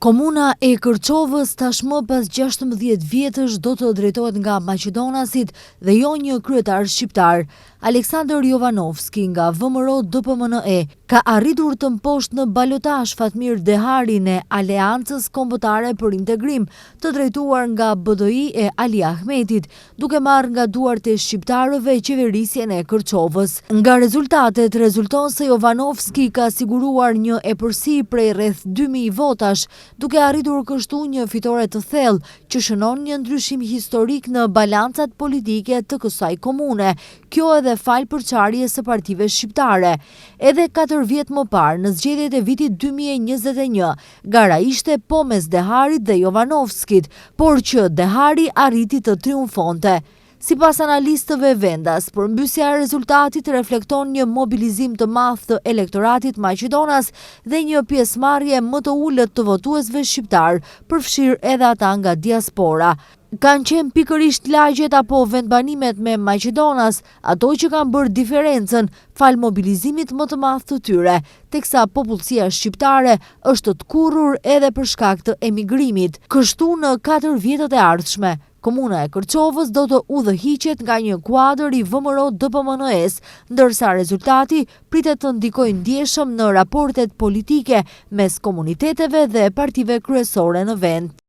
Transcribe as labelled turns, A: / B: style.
A: Komuna e Kërçovës tashmë pas 16 vjetësh do të drejtohet nga Maqedonasit dhe jo një kryetar shqiptar. Aleksandr Jovanovski nga VMRO DPMNE ka arritur të mposhtë në balotazh Fatmir Deharin e Aleancës Kombëtare për Integrim, të drejtuar nga BDI e Ali Ahmetit, duke marrë nga duart e shqiptarëve qeverisjen e Kërçovës. Nga rezultatet rezulton se Jovanovski ka siguruar një epërsi prej rreth 2000 votash, duke arritur kështu një fitore të thellë që shënon një ndryshim historik në balancat politike të kësaj komune, kjo edhe fal përçarjes së partive shqiptare. Edhe 4 vjet më parë, në zgjedhjet e vitit 2021, gara ishte po mes Deharit dhe Jovanovskit, por që Dehari arriti të triumfonte. Sipas analistëve vendas, përmbysja e rezultatit reflekton një mobilizim të madh të elektoratit maqedonas dhe një pjesëmarrje më të ulët të votuesve shqiptar, përfshirë edhe ata nga diaspora. Kanë qenë pikërisht lagjet apo vendbanimet me Maqedonas ato që kanë bërë diferencën fal mobilizimit më të madh të tyre, teksa popullsia shqiptare është të kurrur edhe për shkak të emigrimit. Kështu në 4 vjetët e ardhshme, Komuna e Kërçovës do të udhëhiqet nga një kuadër i VMRO DPMNE-s, ndërsa rezultati pritet të ndikojë ndjeshëm në raportet politike mes komuniteteve dhe partive kryesore në vend.